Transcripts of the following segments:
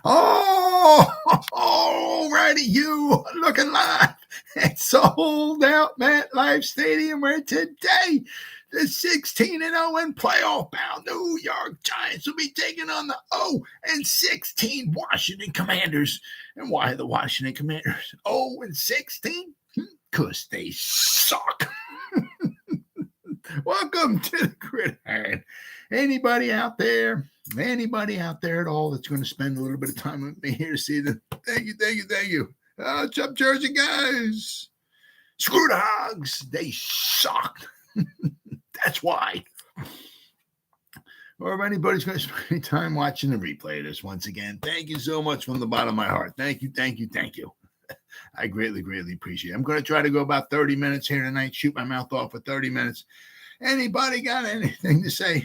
Oh, righty, you looking live. It's sold out MetLife Stadium where today the 16-0 playoff-bound New York Giants will be taking on the 0-16 Washington Commanders. And why the Washington Commanders 0-16? Because they suck. Welcome to the Gridiron. Anybody out there at all that's going to spend a little bit of time with me here to see them? Thank you. What's up, Jersey guys? Screw the Hogs. They suck. That's why. Or if anybody's going to spend any time watching the replay of this, once again, thank you so much from the bottom of my heart. Thank you. I greatly appreciate it. I'm going to try to go about 30 minutes here tonight, shoot my mouth off for 30 minutes. Anybody got anything to say?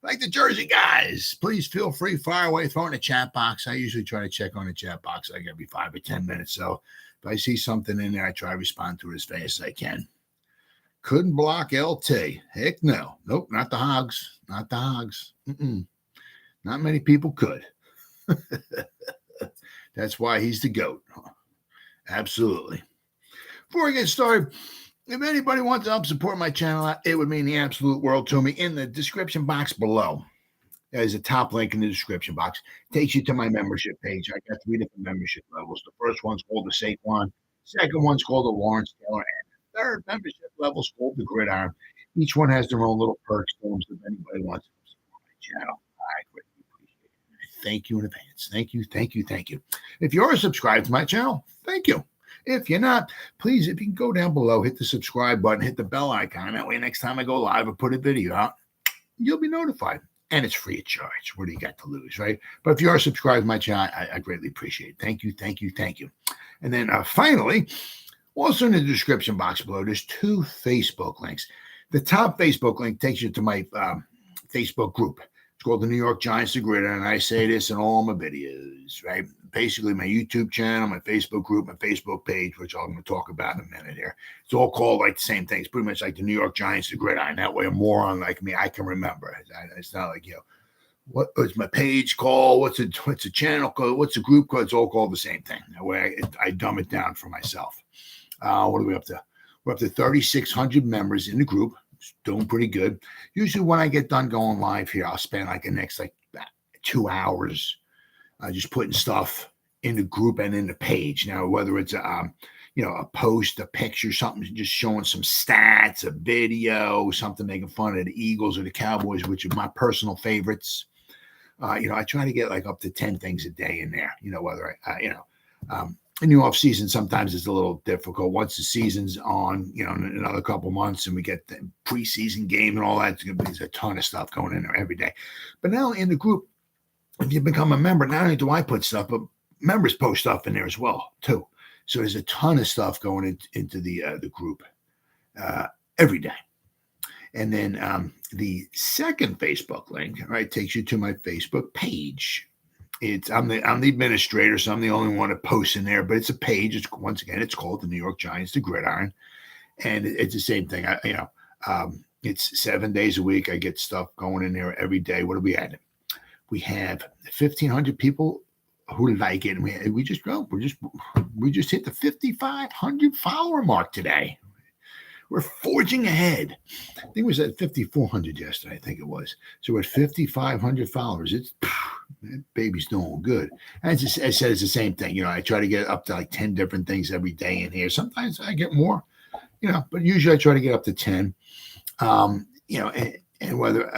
Like the Jersey guys, please feel free, fire away, throw in the chat box. I usually try to check on the chat box like every 5 or 10 minutes. So if I see something in there, I try to respond to it as fast as I can. Couldn't block LT. Heck no. Nope, not the Hogs. Not the Hogs. Not many people could. That's why he's the GOAT. Absolutely. Before we get started, if anybody wants to help support my channel, it would mean the absolute world to me. In the description box below, there's a top link in the description box. It takes you to my membership page. I got 3 different membership levels. The first one's called the Saquon. Second one's called the Lawrence Taylor. And the third membership level is called the Gridiron. Each one has their own little perks to them. So if anybody wants to support my channel, I greatly appreciate it. Thank you in advance. Thank you. If you're subscribed to my channel, thank you. If you're not, please, if you can go down below, hit the subscribe button, hit the bell icon. That way, next time I go live or put a video out, you'll be notified. And it's free of charge. What do you got to lose, right? But if you are subscribed to my channel, I greatly appreciate it. Thank you. And then finally, also in the description box below, there's 2 Facebook links. The top Facebook link takes you to my Facebook group. It's called the New York Giants, the Gridiron, and I say this in all my videos, right? Basically, my YouTube channel, my Facebook group, my Facebook page, which I'm going to talk about in a minute here. It's all called like the same thing. It's pretty much like the New York Giants, the Gridiron. That way, a moron like me, I can remember. It's not like, what's my page called? What's a channel called? What's a group called? It's all called the same thing. That way, I dumb it down for myself. What are we up to? We're up to 3,600 members in the group. It's doing pretty good. Usually, when I get done going live here, I'll spend like the next 2 hours just putting stuff in the group and in the page. Now, whether it's a post, a picture, something just showing some stats, a video, something making fun of the Eagles or the Cowboys, which are my personal favorites. I try to get like up to 10 things a day in there. Whether in the off season, sometimes it's a little difficult. Once the season's on, in another couple months and we get the preseason game and all that, there's a ton of stuff going in there every day. But now in the group, if you become a member, not only do I put stuff, but members post stuff in there as well, too. So there's a ton of stuff going into the group every day. And then the second Facebook link, right, takes you to my Facebook page. I'm the administrator, so I'm the only one that posts in there. But it's a page. It's called the New York Giants, the Gridiron, and it's the same thing. It's 7 days a week. I get stuff going in there every day. What are we at? We have 1,500 people who like it, and we just hit the 5,500 follower mark today. We're forging ahead. I think it was at 5,400 yesterday. I think it was. So we're at 5,500 followers. That baby's doing good. And I said it's the same thing. I try to get up to like 10 different things every day in here. Sometimes I get more, but usually I try to get up to 10. And whether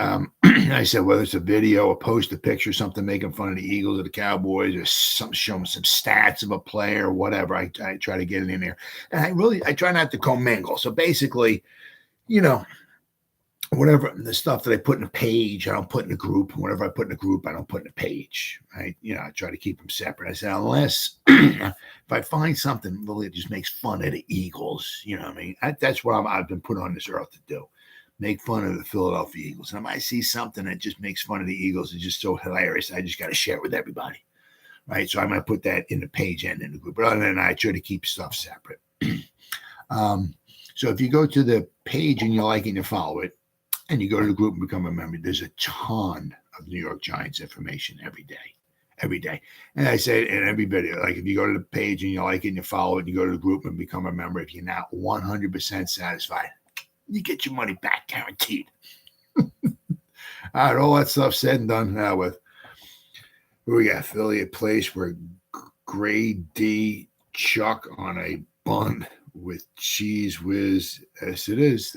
I said whether it's a video, a post, a picture, something making fun of the Eagles or the Cowboys, or something showing some stats of a player or whatever, I try to get it in there. And I try not to commingle. So basically, whatever the stuff that I put in a page, I don't put in a group. And whatever I put in a group, I don't put in a page. Right? I try to keep them separate. I said unless if I find something really that just makes fun of the Eagles, that's what I've been put on this earth to do. Make fun of the Philadelphia Eagles. And if I see something that just makes fun of the Eagles, it's just so hilarious, I just got to share it with everybody, right? So I might put that in the page and in the group. But other than that, I try to keep stuff separate. So if you go to the page and you like it and you follow it, and you go to the group and become a member, there's a ton of New York Giants information every day. every day. And I say, and everybody, like if you go to the page and you like it and you follow it, and you go to the group and become a member, if you're not 100% satisfied, you get your money back guaranteed. All right, all that stuff said and done now with who we got? Affiliate place where grade D chuck on a bun with cheese whiz. Yes, it is.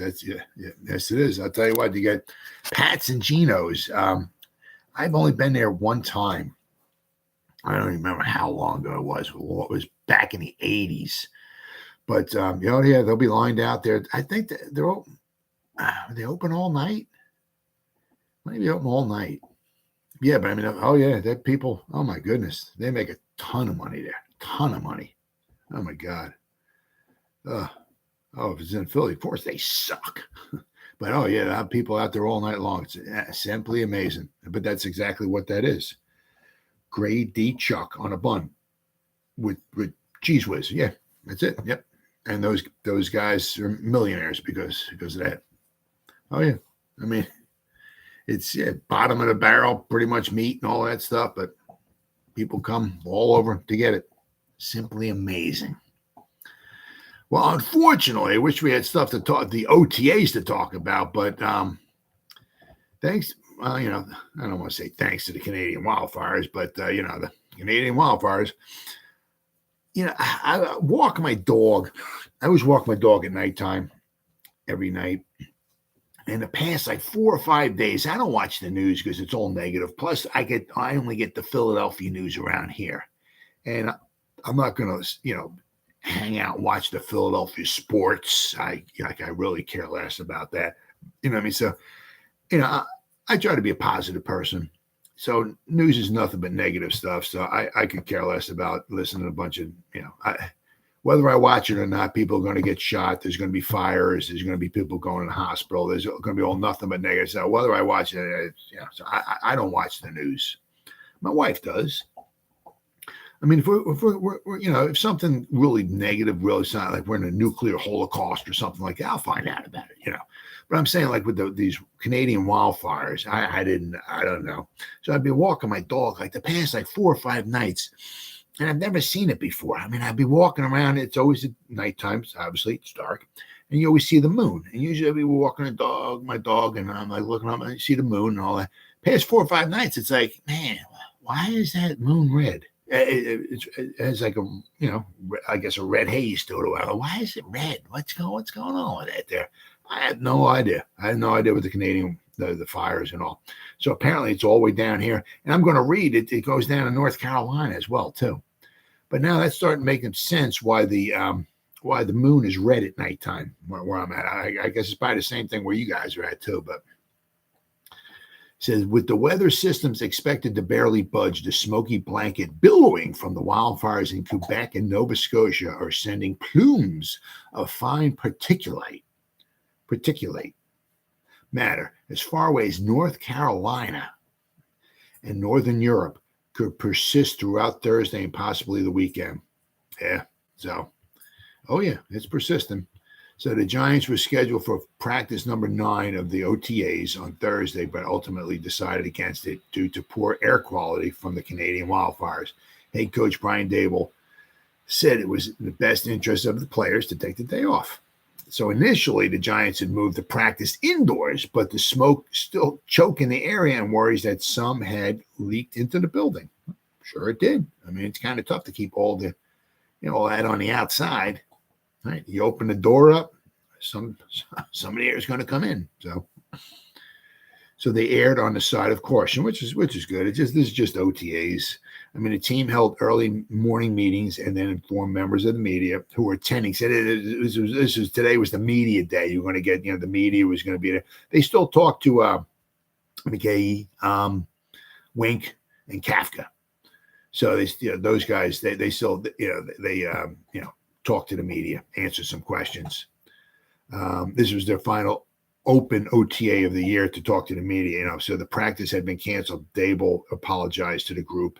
Yes, it is. I'll tell you what, you get Pat's and Geno's. I've only been there one time. I don't remember how long ago it was. Well, it was back in the 80s. But, they'll be lined out there. I think they're open. Are they open all night? Maybe open all night. Yeah, but I mean, that people, oh my goodness, they make a ton of money there. Ton of money. Oh my God. If it's in Philly, of course they suck. But they have people out there all night long. It's simply amazing. But that's exactly what that is. Grade D chuck on a bun with cheese whiz. Yeah, that's it. Yep. And those guys are millionaires because of that. Oh yeah. I mean, it's bottom of the barrel, pretty much meat and all that stuff, but people come all over to get it. Simply amazing. Well, unfortunately, I wish we had stuff to talk, the OTAs to talk about, but thanks. I don't want to say thanks to the Canadian wildfires, but the Canadian wildfires. I walk my dog. I always walk my dog at nighttime, every night. In the past, like 4 or 5 days, I don't watch the news because it's all negative. Plus, I only get the Philadelphia news around here, and I'm not going to, hang out and watch the Philadelphia sports. I really care less about that. You know what I mean? So, I try to be a positive person. So news is nothing but negative stuff. So I could care less about listening to a bunch of, whether I watch it or not, people are going to get shot. There's going to be fires. There's going to be people going to the hospital. There's going to be all nothing but negative. So whether I watch it, so I don't watch the news. My wife does. I mean, if something really negative, really sounds like we're in a nuclear holocaust or something like that, I'll find out about it, But I'm saying, like with these Canadian wildfires, I don't know. So I'd be walking my dog like the past 4 or 5 nights, and I've never seen it before. I mean, I'd be walking around. It's always at nighttime. Obviously, it's dark, and you always see the moon. And usually I'd be walking my dog, and I'm like looking up and I see the moon and all that. Past 4 or 5 nights, it's like, man, why is that moon red? It has like I guess a red haze to it. Why is it red? What's going on with that there? I had no idea. I had no idea with the Canadian, the fires and all. So apparently it's all the way down here. And I'm going to read it. It goes down to North Carolina as well, too. But now that's starting making sense why the moon is red at nighttime where I'm at. I guess it's probably the same thing where you guys are at, too. But it says, with the weather systems expected to barely budge, the smoky blanket billowing from the wildfires in Quebec and Nova Scotia are sending plumes of fine particulate matter as far away as North Carolina and Northern Europe could persist throughout Thursday and possibly the weekend. Yeah, so, it's persistent. So the Giants were scheduled for practice number 9 of the OTAs on Thursday, but ultimately decided against it due to poor air quality from the Canadian wildfires. Head coach Brian Daboll said it was in the best interest of the players to take the day off. So initially, the Giants had moved the practice indoors, but the smoke still choked in the area and worries that some had leaked into the building. Sure it did. I mean, it's kind of tough to keep all that on the outside. Right, you open the door up, somebody is going to come in. So they aired on the side of caution, which is good. This is just OTAs. I mean, the team held early morning meetings and then informed members of the media who were attending. Said today was the media day. You were going to get, the media was going to be there. They still talked to McKay, Wink, and Kafka. So those guys, they still, talk to the media, answer some questions. This was their final open OTA of the year to talk to the media. So the practice had been canceled. Daboll apologized to the group.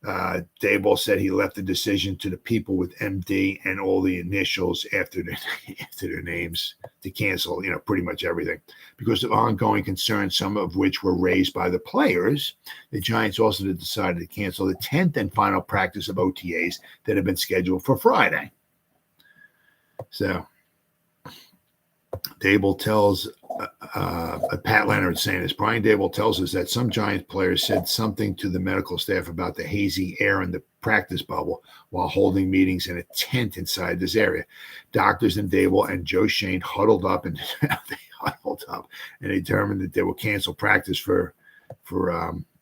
Daboll said he left the decision to the people with MD and all the initials after their names to cancel, pretty much everything because of ongoing concerns, some of which were raised by the players. The Giants also decided to cancel the 10th and final practice of OTAs that had been scheduled for Friday. So Daboll tells Pat Leonard saying this. Brian Daboll tells us that some Giants players said something to the medical staff about the hazy air in the practice bubble while holding meetings in a tent inside this area. Doctors and Daboll and Joe Schoen huddled up and determined that they will cancel practice for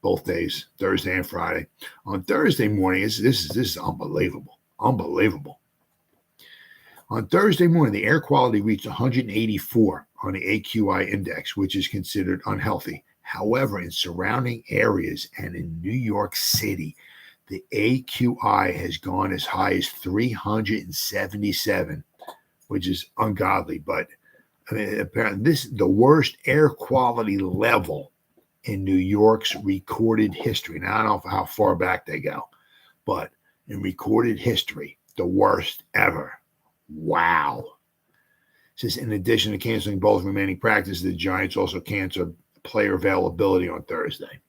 both days, Thursday and Friday. On Thursday morning, this is unbelievable. On Thursday morning, the air quality reached 184 on the AQI index, which is considered unhealthy. However, in surrounding areas and in New York City, the AQI has gone as high as 377, which is ungodly. But apparently, this is the worst air quality level in New York's recorded history. Now, I don't know how far back they go, but in recorded history, the worst ever. Wow. It says, in addition to canceling both remaining practices, the Giants also canceled player availability on Thursday.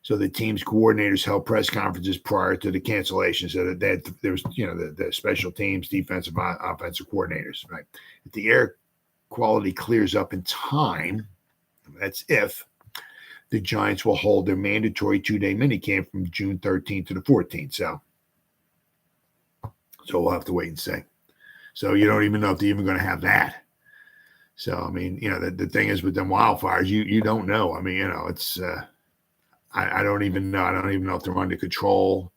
So the team's coordinators held press conferences prior to the cancellation. So that there was, the special teams, defensive, offensive coordinators, right? If the air quality clears up in time, that's if, the Giants will hold their mandatory 2-day minicamp from June 13th to the 14th. So we'll have to wait and see. So you don't even know if they're even going to have that. So, I mean, the thing is with them wildfires, you don't know. I mean, it's I don't even know. I don't even know if they're under control.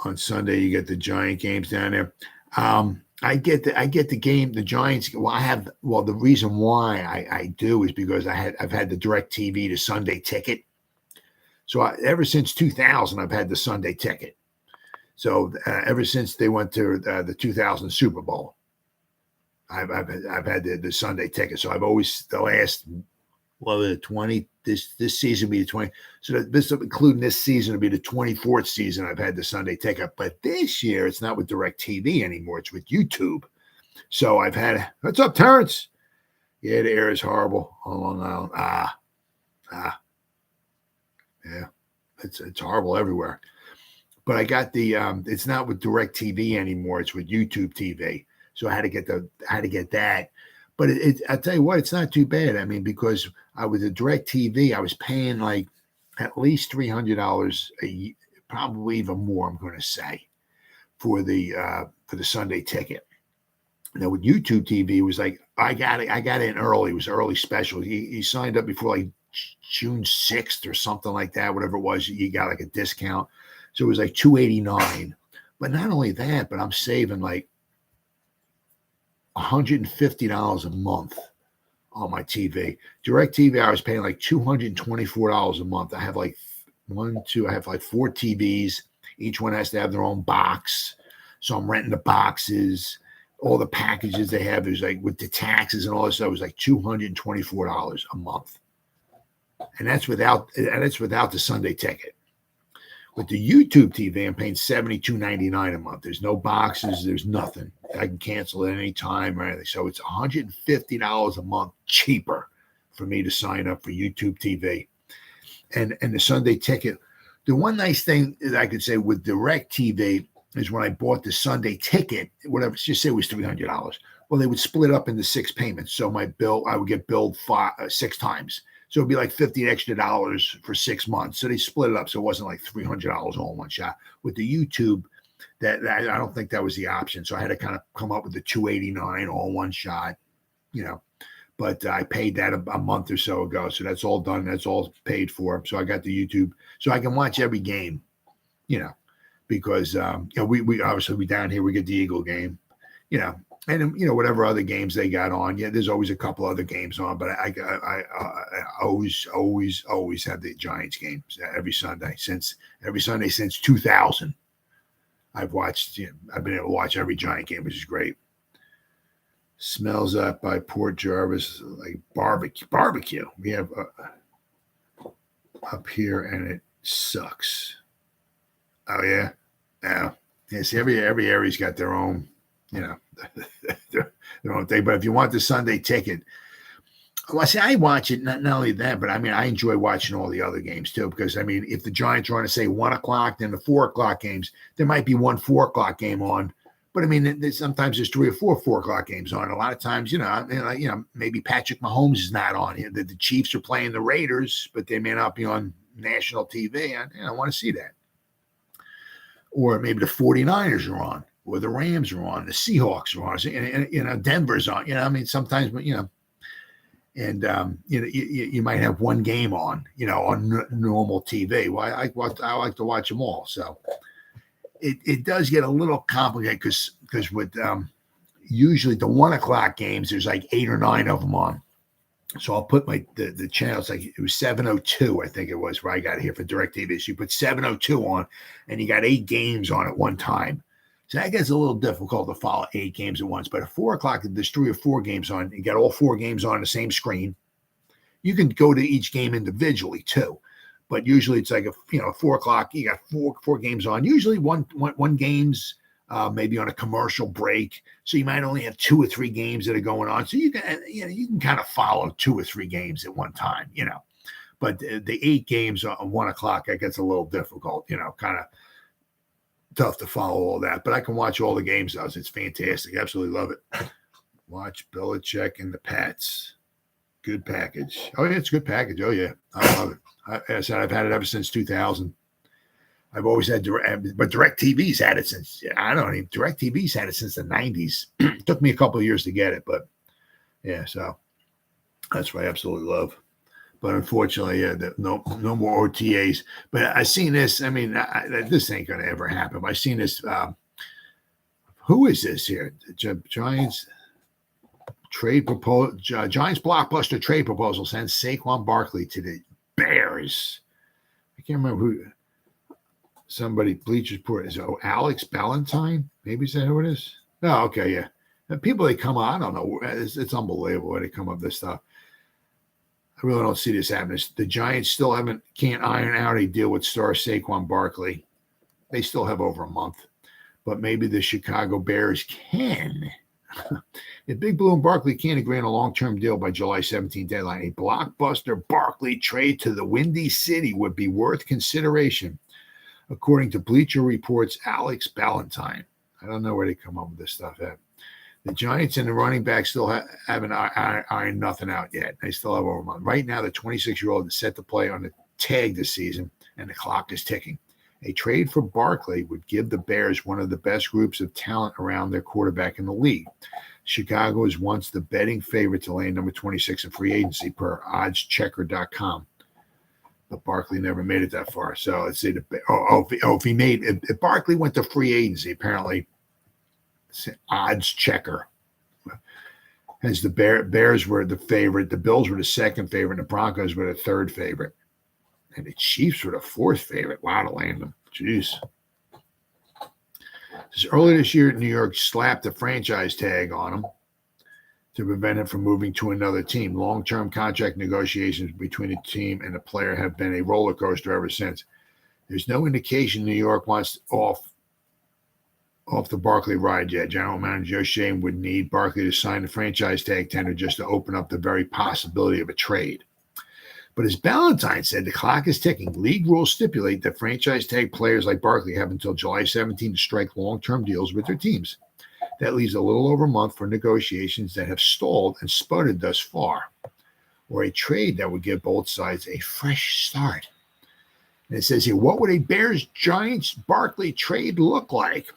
On Sunday, you get the Giant games down there. I get the game, the Giants. Well, the reason why I do is because I've had the DirecTV to Sunday ticket. So ever since 2000, I've had the Sunday ticket. So ever since they went to the 2000 Super Bowl, I've had the Sunday ticket. So I've always the last 20 this season will be the 20. So this including this season will be the 24th season I've had the Sunday ticket. But this year it's not with DirecTV anymore. It's with YouTube. So I've had what's up, Terrence? Yeah, the air is horrible on Long Island. Yeah, it's horrible everywhere. But I got the it's not with DirecTV anymore. It's with YouTube TV. So I had to get that. But I tell you what, it's not too bad. I mean, because with the DirecTV, I was paying like at least $300 a year, probably even more. I'm going to say for the Sunday ticket. Now with YouTube TV, it was like I got in early. It was early special. He signed up before like June 6th or something like that. Whatever it was, you got like a discount. So it was like $289. But not only that, but I'm saving like $150 a month on my TV. DirecTV, I was paying like $224 a month. I have like I have like 4 TVs. Each one has to have their own box. So I'm renting the boxes. All the packages they have is like with the taxes and all this stuff, it was like $224 a month. And that's without the Sunday ticket. With the YouTube TV, I'm paying $72.99 a month. There's no boxes. There's nothing. I can cancel at any time or anything. So it's $150 a month cheaper for me to sign up for YouTube TV. And the Sunday ticket. The one nice thing that I could say with DirecTV is when I bought the Sunday ticket, whatever, just say it was $300. Well, they would split up into 6 payments. So my bill, I would get billed 6 times. So it'd be like $50 extra for 6 months. So they split it up. So it wasn't like $300 all in one shot. With the YouTube, that I don't think that was the option. So I had to kind of come up with the $289 all in one shot, But I paid that a month or so ago. So that's all done. That's all paid for. So I got the YouTube. So I can watch every game, because we obviously down here we get the Eagle game, and whatever other games they got on. Yeah, there's always a couple other games on, but I always have the Giants games every Sunday since 2000. I've watched. I've been able to watch every Giant game, which is great. Smells up by Port Jarvis like barbecue. We have up here, and sucks. Oh yeah, yeah. Yes, every area's got their own, their own thing. But if you want the Sunday ticket, well, see, I watch it. Not only that, but I mean, I enjoy watching all the other games too. Because I mean, if the Giants are on to say 1:00, then the 4:00 games, there might be one 4:00 game on. But I mean, sometimes there's 3 or 4 4:00 games on. A lot of times, maybe Patrick Mahomes is not on. The Chiefs are playing the Raiders, but they may not be on national TV. I want to see that. Or maybe the 49ers are on, or the Rams are on, the Seahawks are on, and Denver's on. I mean, sometimes, and you might have one game on, on normal TV. Well, I like to watch them all. So it does get a little complicated because with usually the 1:00 games, there's like 8 or 9 of them on. So I'll put the channels, like it was 702, I think it was, where I got here for DirecTV. So you put 702 on, and you got 8 games on at one time. So that gets a little difficult to follow 8 games at once. But at 4:00, there's 3 or 4 games on. You got all 4 games on the same screen. You can go to each game individually too, but usually it's like 4:00. You got four games on. Usually one game's maybe on a commercial break, so you might only have 2 or 3 games that are going on. So you can kind of follow 2 or 3 games at one time, But the 8 games on 1:00, that gets a little difficult, kind of tough to follow all that. But I can watch all the games. It's fantastic. Absolutely love it. Watch Belichick and the Pats. Good package. Oh yeah, it's a good package. Oh yeah, I love it. I said I've had it ever since 2000. I've always had but DirecTV's had it since, DirecTV's had it since the 90s. It took me a couple of years to get it, but yeah, so that's what I absolutely love. But unfortunately, no more OTAs. But I seen this. I mean, this ain't going to ever happen. I seen this. Who is this here? Giants trade proposal. Giants blockbuster trade proposal sends Saquon Barkley to the Bears. I can't remember who. Somebody, Bleachers Report, is Alex Ballantyne? Maybe is that who it is? Oh, okay, yeah. The people they come on, I don't know. It's unbelievable where they come up with this stuff. I really don't see this happening. The Giants still can't iron out a deal with star Saquon Barkley. They still have over a month, but maybe the Chicago Bears can. If Big Blue and Barkley can't agree on a long-term deal by July 17th deadline, a blockbuster Barkley trade to the Windy City would be worth consideration, according to Bleacher Report's Alex Ballantyne. I don't know where they come up with this stuff at. The Giants and the running back still haven't ironed nothing out yet. They still have over a month. Right now, the 26-year-old is set to play on the tag this season, and the clock is ticking. A trade for Barkley would give the Bears one of the best groups of talent around their quarterback in the league. Chicago is once the betting favorite to land number 26 in free agency per oddschecker.com. But Barkley never made it that far. So let's say if Barkley went to free agency, apparently, odds checker, as the Bears were the favorite, the Bills were the second favorite, and the Broncos were the third favorite, and the Chiefs were the fourth favorite. Wow, to land them. Jeez. Earlier this year, New York slapped a franchise tag on him to prevent him from moving to another team. Long-term contract negotiations between the team and the player have been a roller coaster ever since. There's no indication New York wants off the Barkley ride yet. General Manager Oshane would need Barkley to sign the franchise tag tender just to open up the very possibility of a trade. But as Ballantyne said, the clock is ticking. League rules stipulate that franchise tag players like Barkley have until July 17 to strike long-term deals with their teams. That leaves a little over a month for negotiations that have stalled and sputtered thus far, or a trade that would give both sides a fresh start. And it says here, what would a Bears-Giants Barkley trade look like?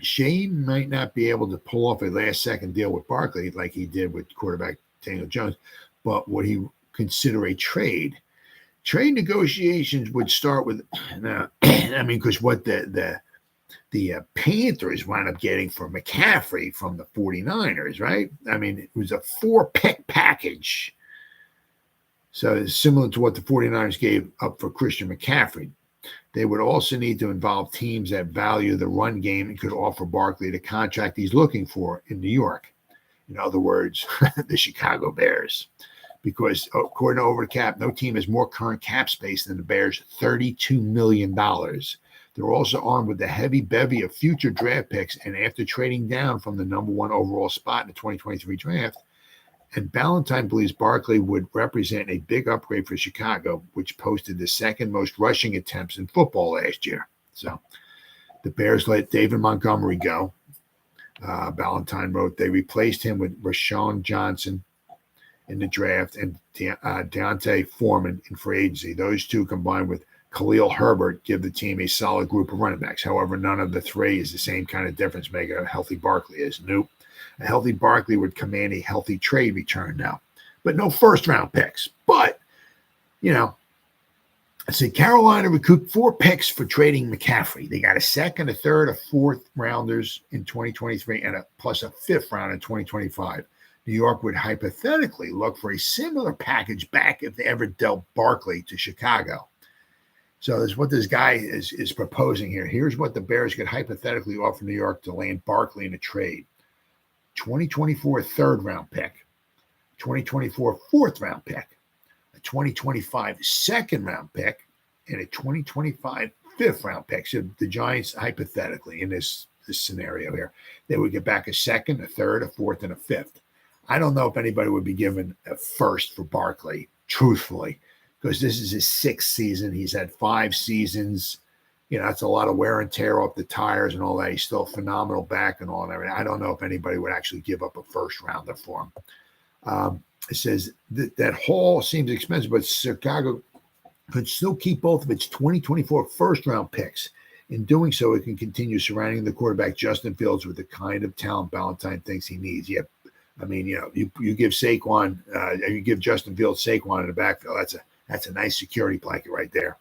Shane might not be able to pull off a last-second deal with Barkley like he did with quarterback Daniel Jones, but would he consider a trade? Trade negotiations would start with, because what the Panthers wound up getting for McCaffrey from the 49ers, right? I mean, it was a 4-pick package. So it's similar to what the 49ers gave up for Christian McCaffrey. They would also need to involve teams that value the run game and could offer Barkley the contract he's looking for in New York. In other words, the Chicago Bears. because according to Over the Cap, no team has more current cap space than the Bears, $32 million. They're also armed with a heavy bevy of future draft picks, and after trading down from the number 1 overall spot in the 2023 draft, and Ballantyne believes Barkley would represent a big upgrade for Chicago, which posted the second most rushing attempts in football last year. So the Bears let David Montgomery go. Ballantyne wrote they replaced him with Rashawn Johnson in the draft and Deontay Foreman in free agency. Those two combined with Khalil Herbert give the team a solid group of running backs. However, none of the three is the same kind of difference maker a healthy Barkley is. Nope. A healthy Barkley would command a healthy trade return now, but no first-round picks. But, I said Carolina recouped 4 picks for trading McCaffrey. They got a second, a third, a fourth rounders in 2023, and plus a fifth round in 2025. New York would hypothetically look for a similar package back if they ever dealt Barkley to Chicago. So that's what this guy is proposing here. Here's what the Bears could hypothetically offer New York to land Barkley in a trade. 2024 third-round pick, 2024 fourth-round pick, a 2025 second-round pick, and a 2025 fifth-round pick. So the Giants, hypothetically, in this scenario here, they would get back a second, a third, a fourth, and a fifth. I don't know if anybody would be given a first for Barkley, truthfully, because this is his 6th season. He's had 5 seasons. That's a lot of wear and tear off the tires and all that. He's still a phenomenal back and all that. I don't know if anybody would actually give up a first rounder for him. It says that haul seems expensive, but Chicago could still keep both of its 2024 first-round picks. In doing so, it can continue surrounding the quarterback Justin Fields with the kind of talent Ballantyne thinks he needs. Yeah, I mean, you give Saquon, you give Justin Fields Saquon in the backfield. That's a nice security blanket right there.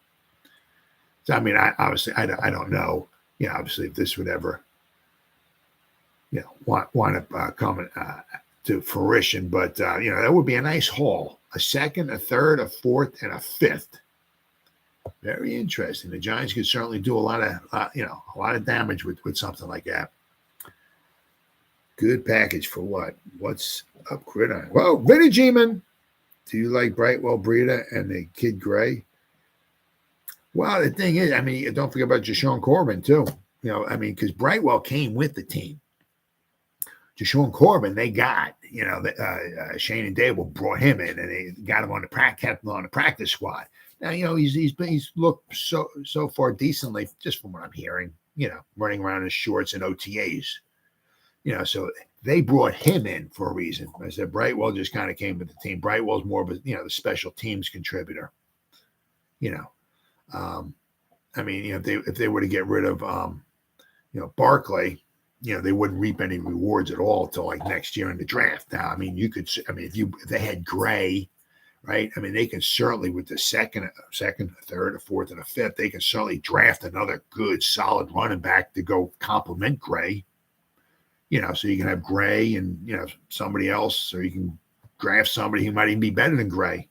So, I mean, I don't know. Obviously, if this would ever, want to come to fruition, but that would be a nice haul. A second, a third, a fourth, and a fifth. Very interesting. The Giants could certainly do a lot of damage with something like that. Good package for what? What's up, Gridiron? Well, Vinny G-Man. Do you like Brightwell Breida and the Kid Gray? Well, the thing is, I mean, don't forget about Jashawn Corbin, too. Because Brightwell came with the team. Jashawn Corbin, they got, Shane and Dable brought him in, and they got him on the practice squad. Now, he's looked so far decently, just from what I'm hearing, running around in shorts and OTAs. So they brought him in for a reason. I said Brightwell just kind of came with the team. Brightwell's more of a, the special teams contributor. If they were to get rid of, Barkley, they wouldn't reap any rewards at all till like next year in the draft. Now, if they had Gray, right? They can certainly, with the second, a third, a fourth, and a fifth, they can certainly draft another good, solid running back to go complement Gray. So you can have Gray and, somebody else, or you can draft somebody who might even be better than Gray.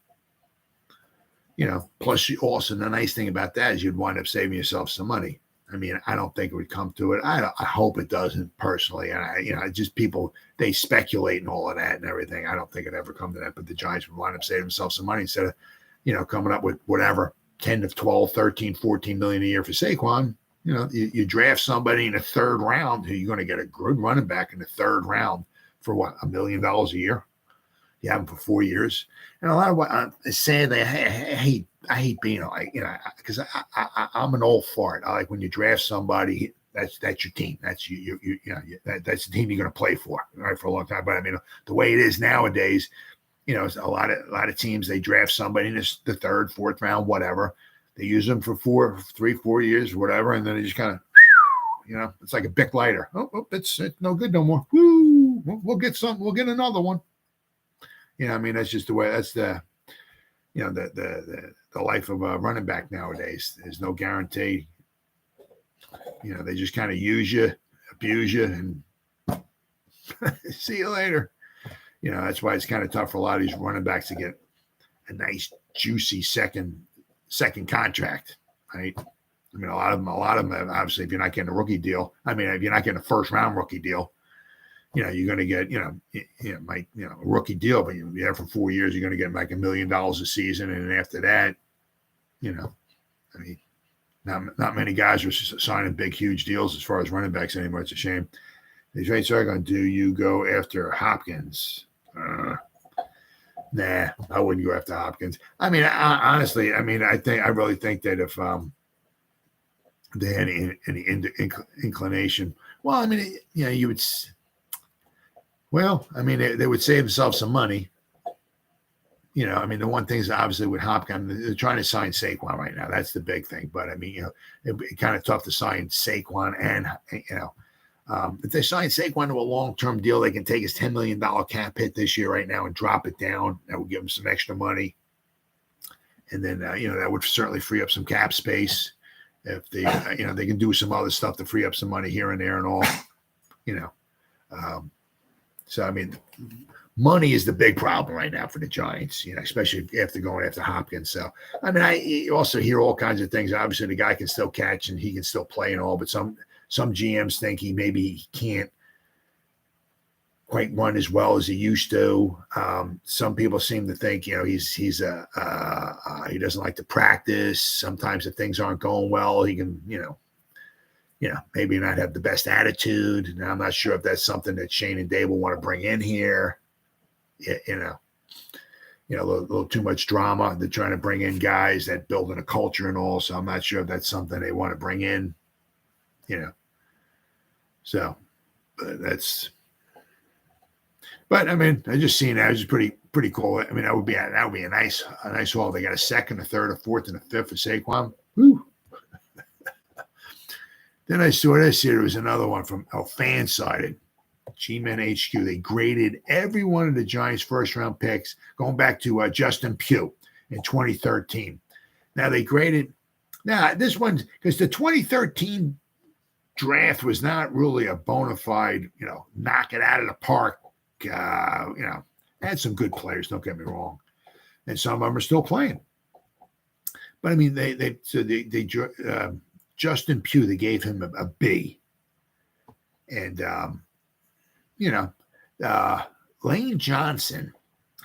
Plus also the nice thing about that is you'd wind up saving yourself some money. I don't think it would come to it. I hope it doesn't personally. And just people, they speculate and all of that and everything. I don't think it'd ever come to that, but the Giants would wind up saving themselves some money instead of, coming up with whatever, 10 to 12, 13, 14 million a year for Saquon. You draft somebody in the third round who you're going to get a good running back in the third round for what, $1 million a year? You have him for 4 years. And a lot of what I'm saying, I hate being like, because I'm an old fart. I like when you draft somebody, that's your team. That's that's the team you're going to play for, right, for a long time. But the way it is nowadays, it's a lot of teams, they draft somebody in the third, fourth round, whatever. They use them for 4 years, whatever, and then they just kind of, it's like a Bic lighter. Oh, it's no good no more. Woo! We'll get something. We'll get another one. That's just the way. That's the, the life of a running back nowadays. There's no guarantee. They just kind of use you, abuse you, and see you later. That's why it's kind of tough for a lot of these running backs to get a nice, juicy second contract, right? A lot of them, obviously, if you're not getting a rookie deal, if you're not getting a first round rookie deal, you're going to get, a rookie deal, but you're there for 4 years, you're going to get like $1 million a season. And then after that, I mean, not many guys are signing big, huge deals as far as running backs anymore. It's a shame. The Giants are going to do you go after Hopkins? Nah, I wouldn't go after Hopkins. I mean, honestly, I really think that if they had any inclination, well, I mean, you would. Well, I mean, they would save themselves some money. I mean, the one thing is obviously with Hopkins, they're trying to sign Saquon right now. That's the big thing. But I mean, it'd be kind of tough to sign Saquon and, if they sign Saquon to a long-term deal, they can take his $10 million cap hit this year right now and drop it down. That would give them some extra money. And then, that would certainly free up some cap space. If they, they can do some other stuff to free up some money here and there and all, So, I mean, money is the big problem right now for the Giants, especially after going after Hopkins. So, I mean, you also hear all kinds of things. Obviously, the guy can still catch and he can still play and all, but some GMs think he can't quite run as well as he used to. Some people seem to think, he doesn't like to practice. Sometimes if things aren't going well, he can, maybe not have the best attitude. And I'm not sure if that's something that Shane and Dave will want to bring in here. A little too much drama. They're trying to bring in guys that build in a culture and all. So I'm not sure if that's something they want to bring in. So but I mean, I just seen that. It was pretty cool. I mean, that would be a nice haul. They got a second, a third, a fourth, and a fifth for Saquon. Woo. Then I saw there was another one from Fansided, G-Men HQ. They graded every one of the Giants' first-round picks going back to Justin Pugh in 2013. Now they graded. Now this one, because the 2013 draft was not really a bona fide, knock it out of the park. Had some good players. Don't get me wrong, and some of them are still playing. But I mean, they Justin Pugh, they gave him a B. And, Lane Johnson,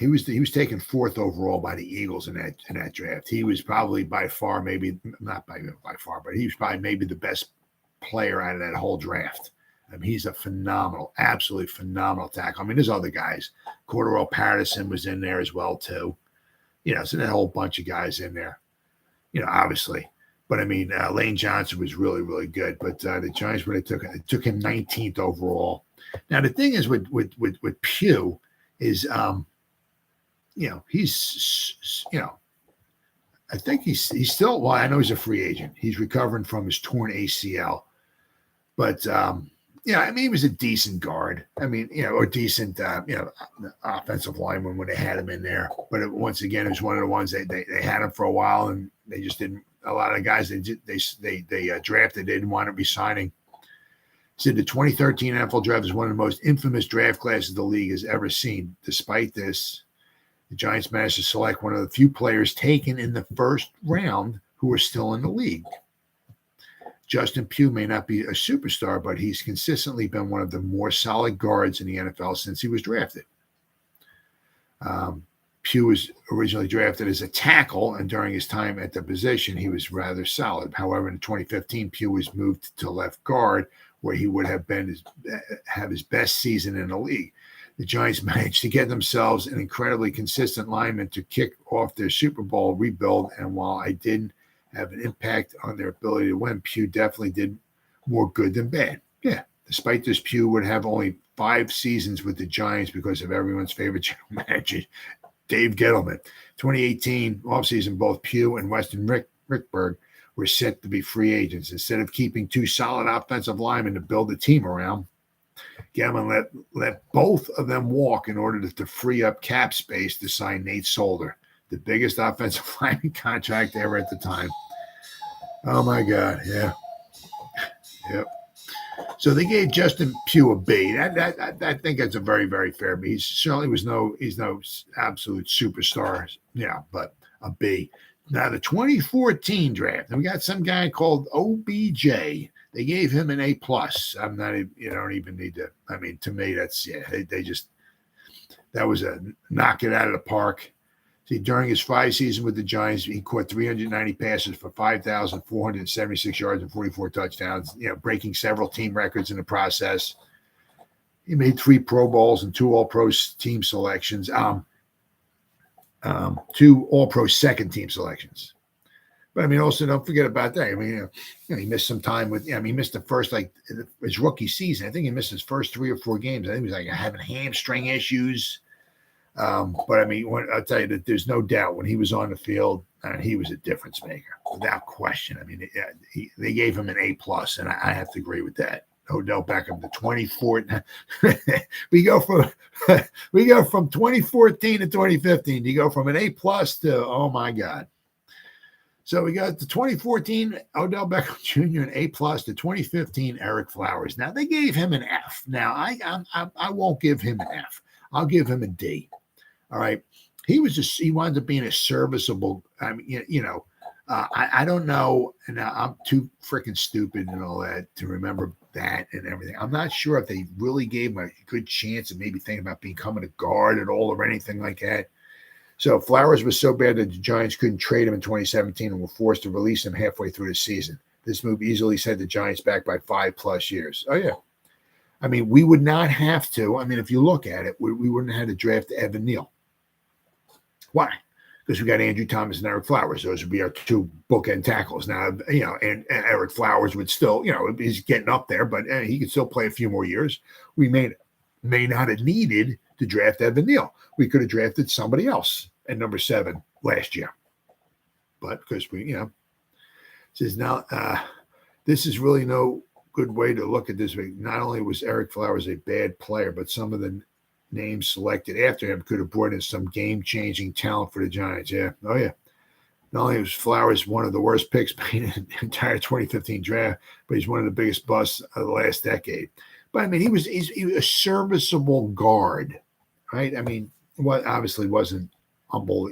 he was taken fourth overall by the Eagles in that draft. He was probably by far, maybe not by far, but he was probably maybe the best player out of that whole draft. I mean, he's a absolutely phenomenal tackle. I mean, there's other guys. Cordarrelle Patterson was in there as well, too. So that whole bunch of guys in there, obviously. But I mean, Lane Johnson was really, really good. But the Giants, when they took him 19th overall. Now the thing is with Pugh is, he's, I think he's still. Well, I know he's a free agent. He's recovering from his torn ACL. But I mean, he was a decent guard. I mean, or decent, offensive lineman when they had him in there. But once again, it was one of the ones they had him for a while and they just didn't. A lot of guys they drafted, they didn't want to be signing. Said the 2013 NFL draft is one of the most infamous draft classes the league has ever seen. Despite this, the Giants managed to select one of the few players taken in the first round who are still in the league. Justin Pugh may not be a superstar, but he's consistently been one of the more solid guards in the NFL since he was drafted. Pugh was originally drafted as a tackle, and during his time at the position, he was rather solid. However, in 2015, Pugh was moved to left guard, where he would have his best season in the league. The Giants managed to get themselves an incredibly consistent lineman to kick off their Super Bowl rebuild, and while I didn't have an impact on their ability to win, Pugh definitely did more good than bad. Yeah, despite this, Pugh would have only 5 seasons with the Giants because of everyone's favorite general manager, Dave Gettleman. 2018 offseason, both Pugh and Weston Rickberg were set to be free agents. Instead of keeping 2 solid offensive linemen to build a team around, Gettleman let both of them walk in order to free up cap space to sign Nate Solder, the biggest offensive lineman contract ever at the time. Oh, my God, yeah. Yep. So they gave Justin Pugh a B. I think that's a very, very fair B. He certainly he's no absolute superstar, but a B. Now the 2014 draft, and we got some guy called OBJ. They gave him an A plus. I'm not even, you don't even need to. I mean, to me, that's, yeah, they just, that was a knock it out of the park. See, during his 5 seasons with the Giants, he caught 390 passes for 5,476 yards and 44 touchdowns, breaking several team records in the process. He made 3 Pro Bowls and 2 All-Pro team selections, 2 All-Pro second team selections. But, I mean, also don't forget about that. I mean, he missed some time with, he missed the first, his rookie season. I think he missed his first 3 or 4 games. I think he was having hamstring issues. But I mean, I'll tell you that there's no doubt when he was on the field, he was a difference maker without question. I mean, they gave him an A plus, and I have to agree with that. Odell Beckham, the 24. we go from 2014 to 2015. You go from an A plus to, oh my God. So we got the 2014 Odell Beckham Jr. an A plus, to 2015 Eric Flowers. Now they gave him an F. Now I won't give him an F. I'll give him a D. All right. He wound up being a serviceable. I mean, I don't know. And I'm too freaking stupid and all that to remember that and everything. I'm not sure if they really gave him a good chance of maybe thinking about becoming a guard at all or anything like that. So Flowers was so bad that the Giants couldn't trade him in 2017 and were forced to release him halfway through the season. This move easily set the Giants back by 5+ years. Oh, yeah. I mean, we would not have to. I mean, if you look at it, we wouldn't have had to draft Evan Neal. Why? Because we got Andrew Thomas and Eric Flowers. Those would be our 2 bookend tackles. Now, and Eric Flowers would still, he's getting up there, but he could still play a few more years. We may not have needed to draft Evan Neal. We could have drafted somebody else at number 7 last year. But because we, says now, this is really no good way to look at this. Not only was Eric Flowers a bad player, but some of the names selected after him could have brought in some game-changing talent for the Giants. Yeah. Oh, yeah. Not only was Flowers one of the worst picks made in the entire 2015 draft, but he's one of the biggest busts of the last decade. But, I mean, he was a serviceable guard, right? I mean, what obviously wasn't humble,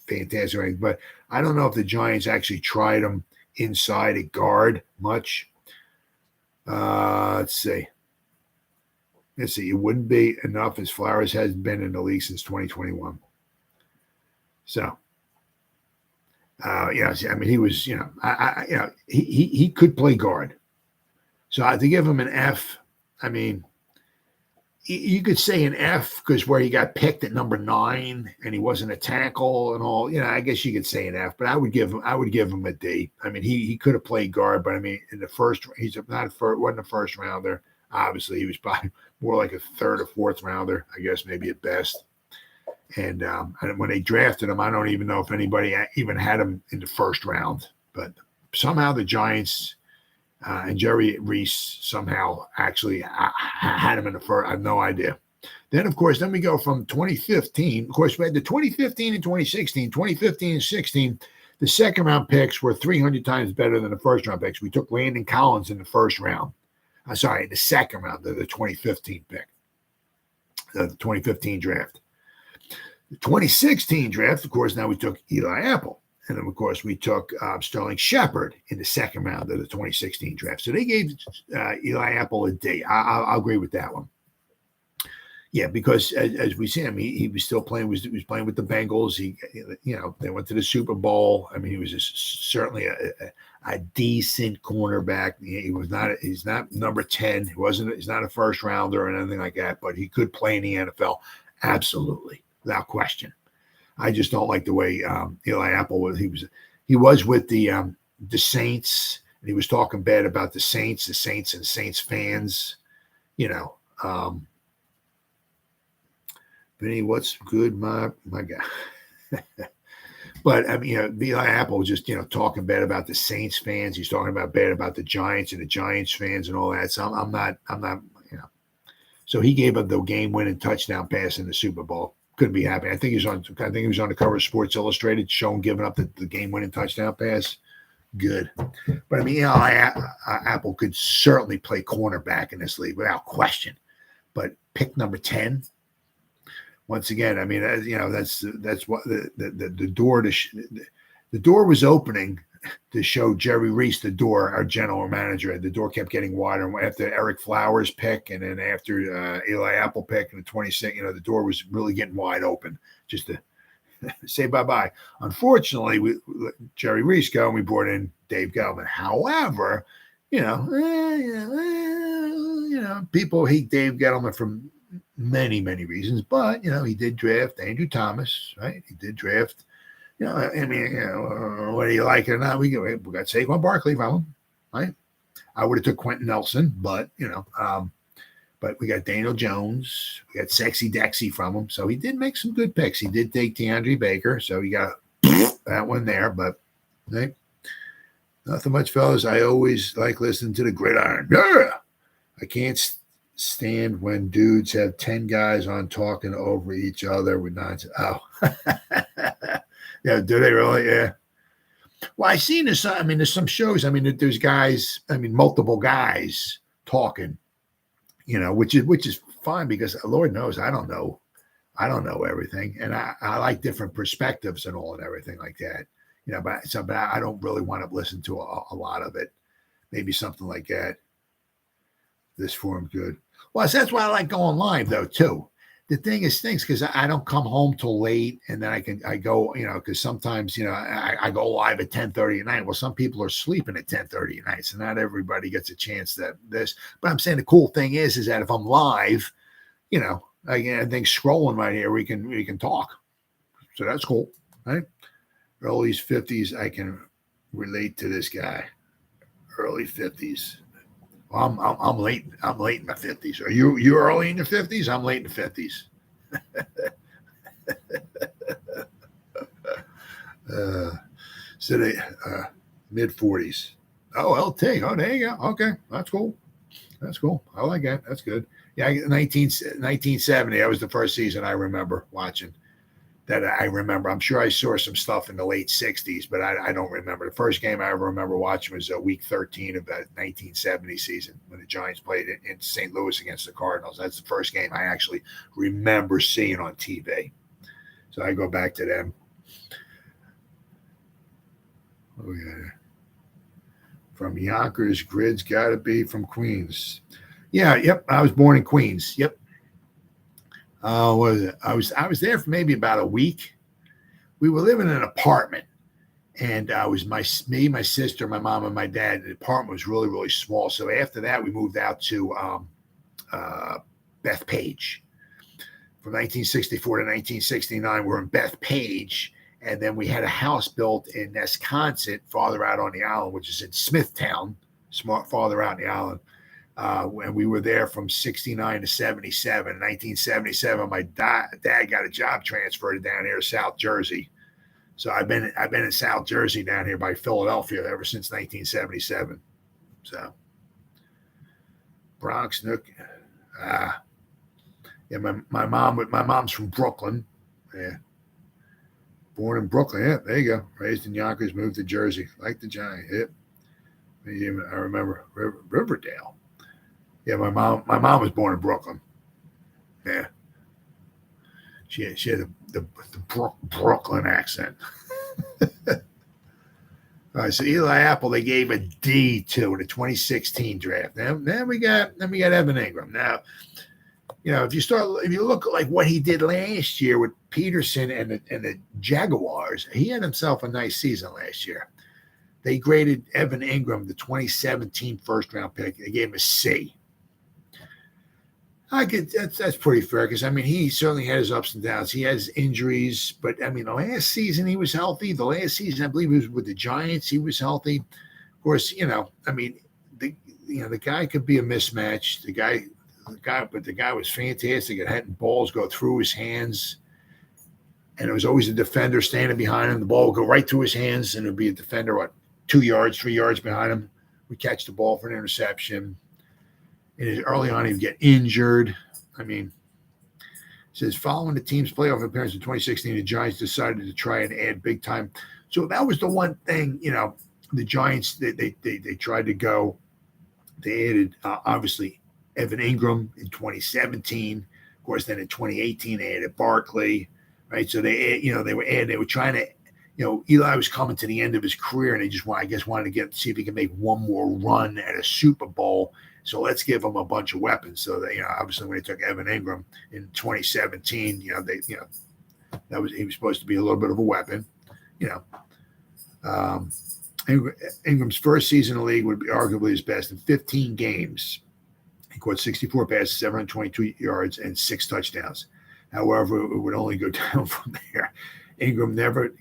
fantastic or anything, but I don't know if the Giants actually tried him inside a guard much. Let's see. It wouldn't be enough as Flowers hasn't been in the league since 2021. So, I mean, he was, he could play guard. So to give him an F, I mean, you could say an F because where he got picked at number 9 and he wasn't a tackle and all, I guess you could say an F, but I would give him a D. I mean, he could have played guard, but I mean, in the first, wasn't a first rounder. Obviously, he was probably more like a 3rd or 4th rounder, I guess, maybe at best. And when they drafted him, I don't even know if anybody even had him in the first round. But somehow the Giants and Jerry Reese somehow actually had him in the first. I have no idea. Then, of course, we go from 2015. Of course, we had the 2015 and 2016. 2015 and 16, the second-round picks were 300 times better than the first-round picks. We took Landon Collins in the first round. In the second round of the 2015 pick, the 2015 draft. The 2016 draft, of course, now we took Eli Apple. And then, of course, we took Sterling Shepard in the second round of the 2016 draft. So they gave Eli Apple a D. I'll agree with that one. Yeah, because as we see him, he was still playing. He was playing with the Bengals. They went to the Super Bowl. I mean, he was certainly a decent cornerback. He's not number 10. He's not a first rounder or anything like that. But he could play in the NFL, absolutely, without question. I just don't like the way Eli Apple was. He was with the Saints, and he was talking bad about the Saints and Saints fans. Vinny, what's good, my guy? But I mean, Eli Apple was just talking bad about the Saints fans. He's talking bad about the Giants and the Giants fans and all that. So I'm not. So he gave up the game-winning touchdown pass in the Super Bowl. Couldn't be happy. I think he was on the cover of Sports Illustrated, showing giving up the game-winning touchdown pass. Good, but I mean, Apple could certainly play cornerback in this league without question. But pick number 10. Once again, I mean, that's what the door was opening to show Jerry Reese the door, our general manager. The door kept getting wider. And after Eric Flowers pick, and then after Eli Apple pick in the 26th, the door was really getting wide open just to say bye-bye. Unfortunately, we let Jerry Reese go, and we brought in Dave Gettleman. However, people hate Dave Gettleman for many, many reasons, but, he did draft Andrew Thomas, right? He did draft, whether you like it or not, we got Saquon Barkley from him, right? I would have took Quentin Nelson, but, but we got Daniel Jones, we got Sexy Dexy from him, so he did make some good picks. He did take DeAndre Baker, so he got that one there, but right? Nothing much, fellas. I always like listening to the Gridiron. Yeah! I can't stand when dudes have 10 guys on talking over each other with nonsense. Oh, yeah, do they really? Yeah. Well, I seen this. There's some shows. There's guys. Multiple guys talking. Which is fine because Lord knows I don't know everything, and I like different perspectives and all and everything like that. But I don't really want to listen to a lot of it. Maybe something like that. This forum's good. Well, that's why I like going live though too. The thing is stinks because I don't come home till late, and then I go, because sometimes I go live at 10:30 at night. Well, some people are sleeping at 10:30 at night, so not everybody gets a chance to this. But I'm saying the cool thing is that if I'm live, I think scrolling right here we can talk, so that's cool, right? Early 50s, I can relate to this guy. Early 50s. Well, I'm late. I'm late in my 50s. Are you early in your 50s? I'm late in the 50s. So they mid 40s. Oh, LT. Oh, there you go. Okay, that's cool. That's cool. I like that. That's good. Yeah, 1970. That was the first season I remember watching. I'm sure I saw some stuff in the late 60s, but I don't remember. The first game I ever remember watching was week 13 of that 1970 season when the Giants played in St. Louis against the Cardinals. That's the first game I actually remember seeing on TV. So I go back to them. Oh, yeah. From Yonkers, Grid's got to be from Queens. Yeah, yep. I was born in Queens. Yep. What was it? I was there for maybe about a week. We were living in an apartment, and it was me, my sister, my mom, and my dad. The apartment was really, really small. So after that, we moved out to Bethpage. From 1964 to 1969, we're in Bethpage, and then we had a house built in Nesconset, farther out on the island, which is in Smithtown, farther out on the island. And we were there from 69 to 77. In 1977, my dad got a job transfer down here to South Jersey. So I've been in South Jersey down here by Philadelphia ever since 1977. So Bronx Nook. Yeah, my mom's from Brooklyn. Yeah. Born in Brooklyn. Yeah, there you go. Raised in Yonkers, moved to Jersey. Like the Giant. Yep. I remember Riverdale. Yeah, my mom was born in Brooklyn. Yeah, she had the Brooklyn accent. All right, so Eli Apple they gave a D to in the 2016 draft. Then we got Evan Ingram. Now, if you look at like what he did last year with Peterson and the Jaguars, he had himself a nice season last year. They graded Evan Ingram, the 2017 first round pick. They gave him a C. That's pretty fair because he certainly had his ups and downs. He has injuries, but the last season he was healthy. The last season I believe he was with the Giants. He was healthy. Of course, the guy could be a mismatch. The guy was fantastic at letting balls go through his hands, and it was always a defender standing behind him. The ball would go right through his hands, and it would be a defender 2 yards, 3 yards behind him. We catch the ball for an interception. And early on, he'd get injured. It says, following the team's playoff appearance in 2016, the Giants decided to try and add big time. So that was the one thing, the Giants, they tried to go. They added, obviously, Evan Ingram in 2017. Of course, then in 2018, they added Barkley, right? So they were trying to Eli was coming to the end of his career, and he just wanted to see if he can make one more run at a Super Bowl. So let's give him a bunch of weapons. So that, obviously when they took Evan Ingram in 2017, he was supposed to be a little bit of a weapon. Ingram's first season in the league would be arguably his best. In 15 games, he caught 64 passes, 722 yards, and 6 touchdowns. However, it would only go down from there. Ingram never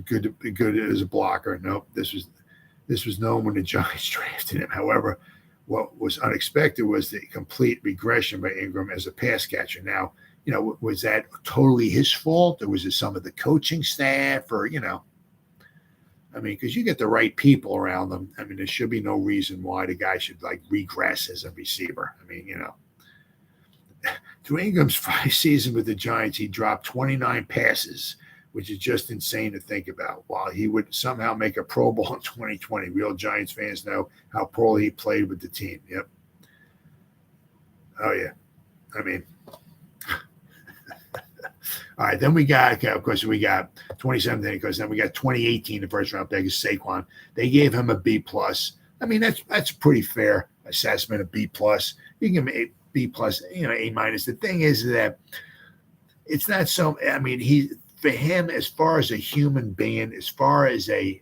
good as a blocker. Nope, this was known when the Giants drafted him. However, what was unexpected was the complete regression by Ingram as a pass catcher. Now, was that totally his fault, or was it some of the coaching staff, or because you get the right people around them. There should be no reason why the guy should regress as a receiver. Through Ingram's 5 seasons with the Giants, he dropped 29 passes, which is just insane to think about. While he would somehow make a Pro Bowl in 2020, real Giants fans know how poorly he played with the team. Yep. Oh, yeah. All right, then we got 2017, because then we got 2018, the first round pick is Saquon. They gave him a B+. That's a pretty fair assessment of B+. You can make B+, A-. The thing is that it's not so, for him, as far as a human being, as far as a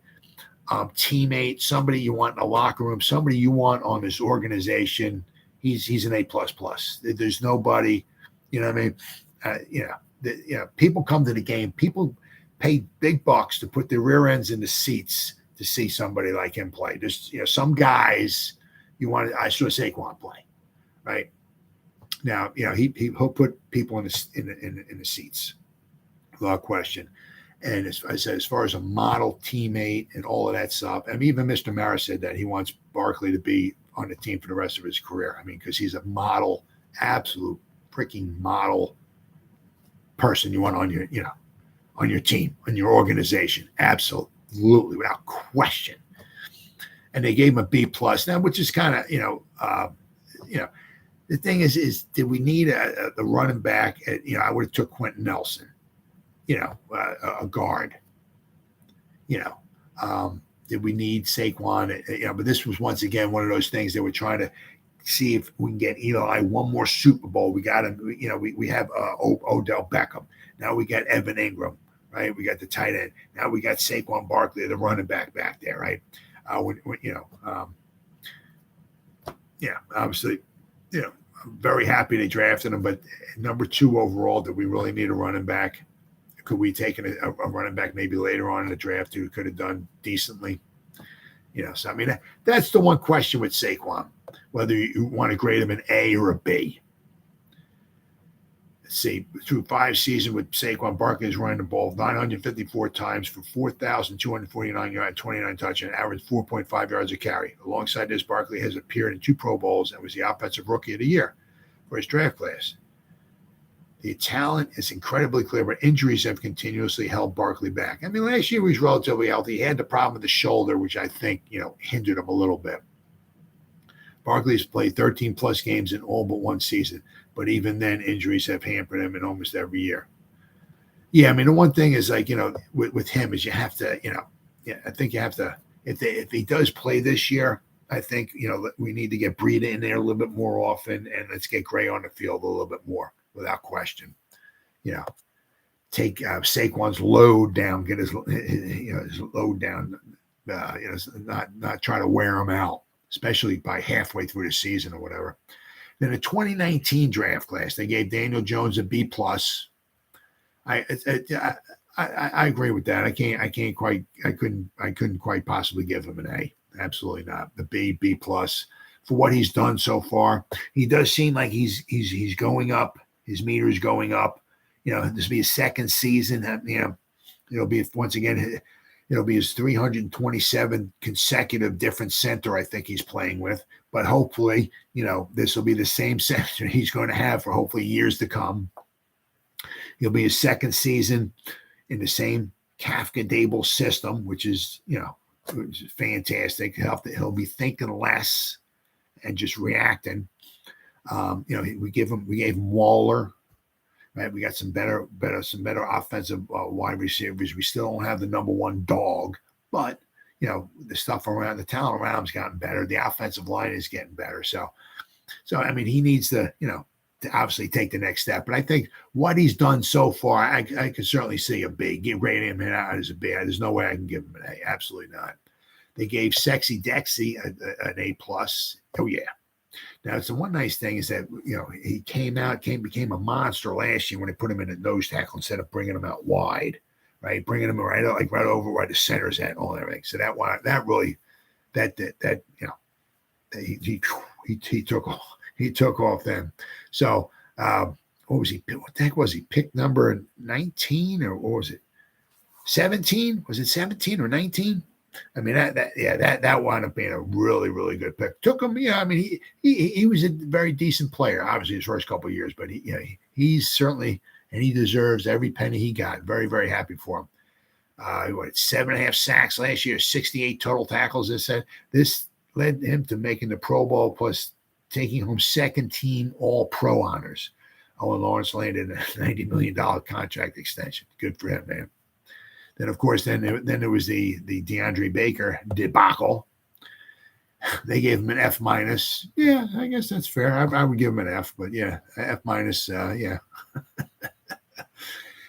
teammate, somebody you want in a locker room, somebody you want on this organization, he's an A++. There's nobody, people come to the game. People pay big bucks to put their rear ends in the seats to see somebody like him play. There's, some guys I saw Saquon play, right? Now, he'll put people in the seats, without question. And as I said, as far as a model teammate and all of that stuff, even Mr. Mara said that he wants Barkley to be on the team for the rest of his career. Because he's a model, absolute freaking model person you want on your, on your team, on your organization. Absolutely, without question. And they gave him a B+ now, which is kind of, the thing is did we need a running back? I would have took Quentin Nelson, a guard. Did we need Saquon? But this was once again one of those things they were trying to see if we can get Eli one more Super Bowl. We got him. We have Odell Beckham. Now we got Evan Ingram, right? We got the tight end. Now we got Saquon Barkley, the running back there, right? Obviously, I'm very happy they drafted him. But number 2 overall, did we really need a running back? Could we take a running back maybe later on in the draft who could have done decently? So that's the one question with Saquon, whether you want to grade him an A or a B. Let's see, through 5 seasons with Saquon, Barkley is running the ball 954 times for 4,249 yards, 29 touchdowns, and averaged 4.5 yards a carry. Alongside this, Barkley has appeared in 2 Pro Bowls and was the Offensive Rookie of the Year for his draft class. The talent is incredibly clear, but injuries have continuously held Barkley back. Last year he was relatively healthy. He had the problem with the shoulder, which I think, hindered him a little bit. Barkley's played 13+ games in all but 1 season, but even then, injuries have hampered him in almost every year. Yeah, the one thing is with him is you have to, I think you have to, if he does play this year, I think, we need to get Breida in there a little bit more often, and let's get Gray on the field a little bit more, without question. Take Saquon's load down, get his load down, not try to wear him out, especially by halfway through the season or whatever. Then the 2019 draft class, they gave Daniel Jones a B+. I agree with that. I couldn't quite possibly give him an A. Absolutely not. The B+ for what he's done so far. He does seem like he's going up. His meter is going up. This will be his 2nd season. It'll be once again. It'll be his 327 consecutive different center I think he's playing with. But hopefully, this will be the same center he's going to have for hopefully years to come. He'll be his 2nd season in the same Kafka-Dable system, which is fantastic. He'll be thinking less and just reacting. We gave him Waller. right? We got some better offensive wide receivers. We still don't have the number one dog, but the stuff around, the talent around him's gotten better. The offensive line is getting better. So I mean, he needs to obviously take the next step. But I think what he's done so far, I can certainly see a B. Rating him out as a B. There's no way I can give him an A. Absolutely not. They gave Sexy Dexy an A+. Oh, yeah. Now, it's the one nice thing is that, he became a monster last year when they put him in a nose tackle instead of bringing him out wide, right? Bringing him right over where the center's at and all that, everything. So he took off then. So, what was he? What the heck was he? Pick number 19 or what was it? 17? Was it 17 or 19? I mean, that wound up being a really, really good pick. Took him, I mean, he was a very decent player, obviously his first couple of years, but he's certainly, and he deserves every penny he got. Very, very happy for him. He had 7.5 sacks last year, 68 total tackles. This led him to making the Pro Bowl plus taking home second team All-Pro honors. And Lawrence landed a $90 million contract extension. Good for him, man. Then, of course, then there was the DeAndre Baker debacle. They gave him an F-. Yeah, I guess that's fair. I would give him an F, but yeah, F-. Yeah.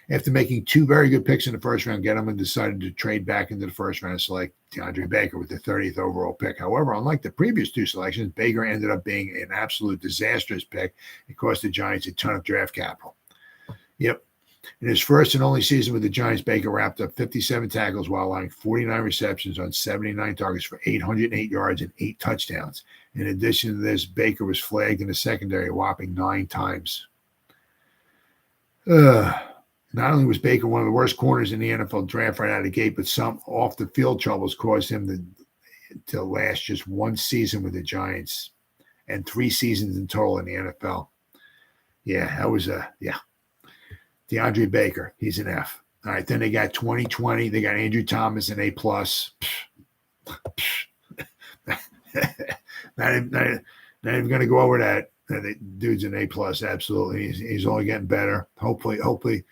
After making 2 very good picks in the first round, Gettleman decided to trade back into the first round and select DeAndre Baker with the 30th overall pick. However, unlike the previous 2 selections, Baker ended up being an absolute disastrous pick. It cost the Giants a ton of draft capital. Yep. In his first and only season with the Giants, Baker wrapped up 57 tackles while allowing 49 receptions on 79 targets for 808 yards and 8 touchdowns. In addition to this, Baker was flagged in the secondary a whopping 9 times. Not only was Baker one of the worst corners in the NFL draft right out of the gate, but some off-the-field troubles caused him to last just 1 season with the Giants and 3 seasons in total in the NFL. Yeah, that was DeAndre Baker, he's an F. All right, then they got 2020. They got Andrew Thomas, an A+. not even going to go over that. The dude's an A+, absolutely. He's only getting better. Hopefully he'll be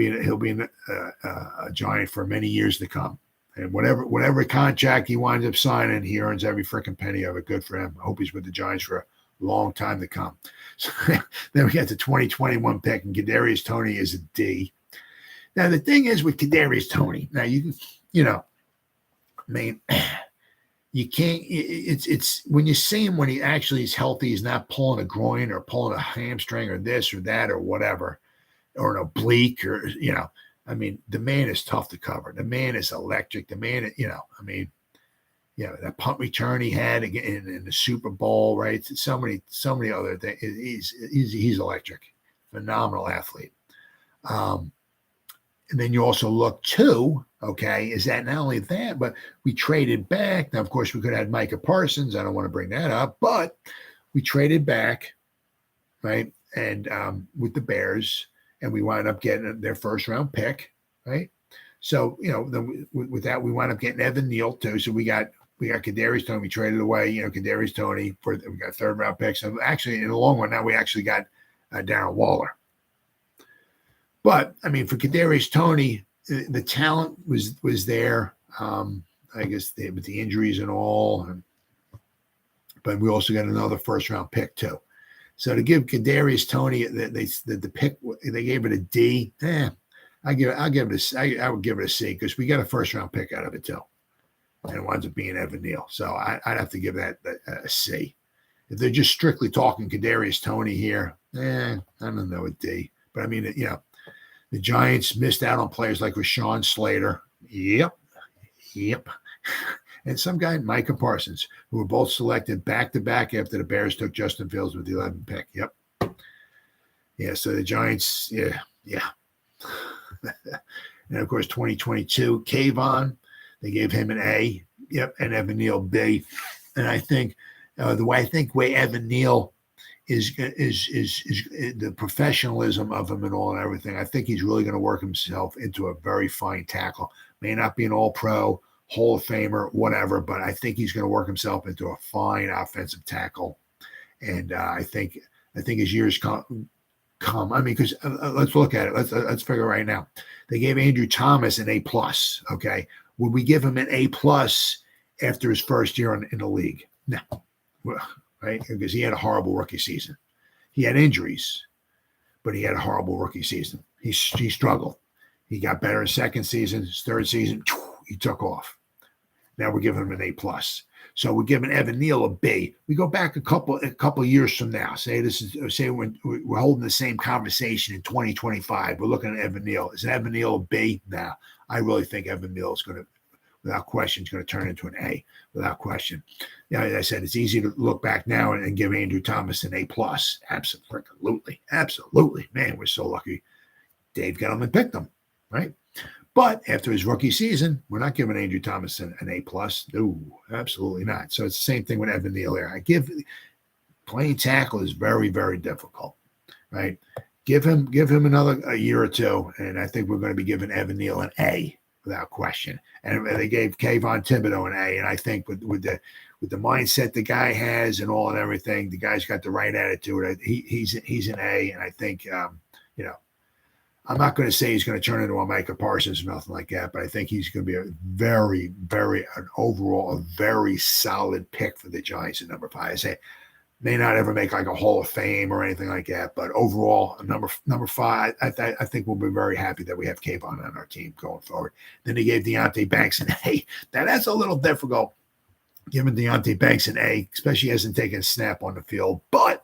a Giant for many years to come. And whatever contract he winds up signing, he earns every freaking penny of it. Good for him. I hope he's with the Giants for a long time to come. So then we got the 2021 pick, and Kadarius Toney is a D. Now the thing is with Kadarius Toney, now you can't. It's when you see him when he actually is healthy, he's not pulling a groin or pulling a hamstring or this or that or whatever, or an oblique or I mean, the man is tough to cover. The man is electric. The man, that punt return he had in the Super Bowl, right? So many other things. He's electric, phenomenal athlete. And then you also look too, okay, is that not only that, but we traded back. Now, of course, we could have had Micah Parsons. I don't want to bring that up, but we traded back, right? And with the Bears, and we wound up getting their first round pick, right? So, with that, we wound up getting Evan Neal too. So we got Kadarius Toney. We traded away, Kadarius Toney we got 3rd round picks. So actually, in the long run, now we actually got Darren Waller. But I mean, for Kadarius Toney, the talent was there. I guess with the injuries and all, but we also got another 1st round pick too. So to give Kadarius Toney the pick, they gave it a D. I would give it a C because we got a 1st round pick out of it too, and it winds up being Evan Neal. So I'd have to give that a C. If they're just strictly talking Kadarius Toney here, I don't know, a D. But I mean, the Giants missed out on players like Rashawn Slater. Yep. And some guy, Micah Parsons, who were both selected back-to-back after the Bears took Justin Fields with the 11th pick. Yep. Yeah, so the Giants, yeah. And, of course, 2022, Kayvon, they gave him an A. Yep, and Evan Neal B. And I think the way Evan Neal is the professionalism of him and all and everything. I think he's really going to work himself into a very fine tackle. May not be an all-pro, Hall of Famer, whatever, but I think he's going to work himself into a fine offensive tackle. And I think as years come? I mean, because let's look at it. Let's figure right now. They gave Andrew Thomas an A+. Okay, would we give him an A+ after his first year in the league? No, right? Because he had a horrible rookie season. He had injuries, but he had a horrible rookie season. He struggled. He got better his second season. His third season, he took off. Now we're giving him an A+. So we're giving Evan Neal a B. We go back a couple years from now. Say we're holding the same conversation in 2025. We're looking at Evan Neal. Is Evan Neal a B? No. I really think Evan Neal is going to, without question, is going to turn into an A, without question. Yeah, as I said, it's easy to look back now and give Andrew Thomas an A+. Absolutely. Man, we're so lucky Dave Gettleman picked him, right? But after his rookie season, we're not giving Andrew Thomas an A+. No, absolutely not. So it's the same thing with Evan Neal here. I give playing tackle is very, very difficult, right? Give him a year or two, and I think we're going to be giving Evan Neal an A without question. And they gave Kayvon Thibodeau an A, and I think with the mindset the guy has and all and everything, the guy's got the right attitude. He's an A, and I think I'm not going to say he's going to turn into a Micah Parsons or nothing like that, but I think he's going to be a very, very overall a very solid pick for the Giants at number 5. I say may not ever make like a Hall of Fame or anything like that, but overall number 5, I think we'll be very happy that we have Kayvon on our team going forward. Then they gave Deonte Banks an A. Now that's a little difficult, giving Deonte Banks an A, especially he hasn't taken a snap on the field, but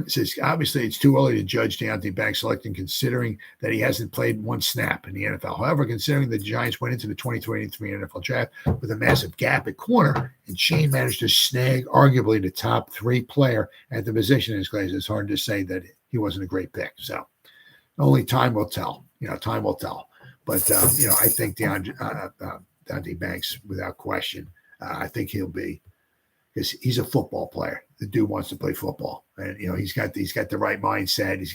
it says, obviously, it's too early to judge Deonte Banks' selection, considering that he hasn't played one snap in the NFL. However, considering the Giants went into the 2023 NFL draft with a massive gap at corner, and Shane managed to snag arguably the top 3 player at the position in his class, it's hard to say that he wasn't a great pick. So only time will tell. Time will tell. But, I think Deonte Banks, without question, I think he'll be, because he's a football player. The dude wants to play football, and he's got the right mindset. He's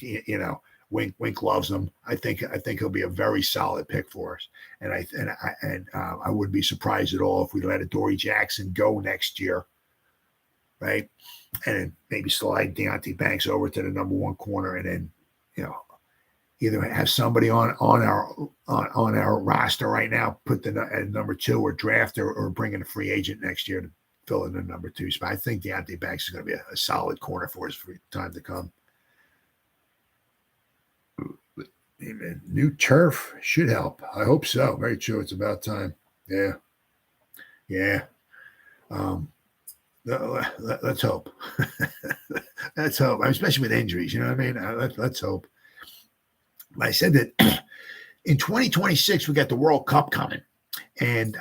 Wink loves him. I think he'll be a very solid pick for us. And I wouldn't be surprised at all if we let Adoree Jackson go next year, right? And then maybe slide Deonte Banks over to the number 1 corner, and then either have somebody on our roster right now, put at number 2, or draft or bring in a free agent next year to fill in the number 2 spot. I think Deonte Banks is going to be a solid corner for us for time to come. Amen. New turf should help. I hope so. Very true. It's about time. Yeah. Let's hope. Let's hope. Especially with injuries. You know what I mean? Let's hope. I said that in 2026 we got the World Cup coming, and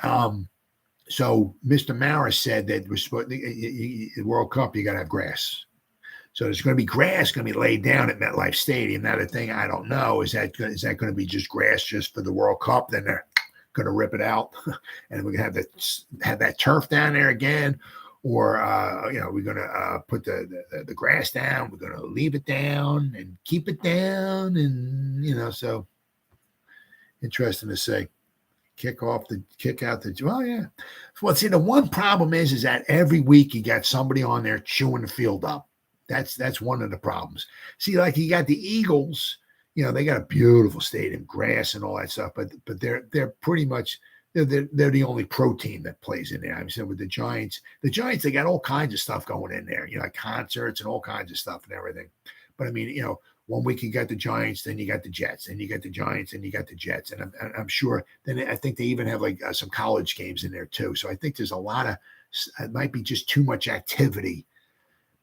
so Mr. Maris said that the World Cup, you got to have grass. So there's going to be grass going to be laid down at MetLife Stadium. Now, the thing I don't know is that going to be just grass just for the World Cup? Then they're going to rip it out, and we're going to have that turf down there again, or we're going to put the grass down. We're going to leave it down and keep it down, and so interesting to say. Kick out the well, yeah. Well, see, the one problem is that every week you got somebody on there chewing the field up. That's one of the problems. See, like you got the Eagles, they got a beautiful stadium, grass and all that stuff, but they're pretty much they're the only pro team that plays in there. I'm saying with the Giants, they got all kinds of stuff going in there, like concerts and all kinds of stuff and everything. But I mean, 1 week you got the Giants, then you got the Jets, then you got the Giants, and you got the Jets, and I'm sure. Then I think they even have like some college games in there too. So I think there's a lot of. It might be just too much activity,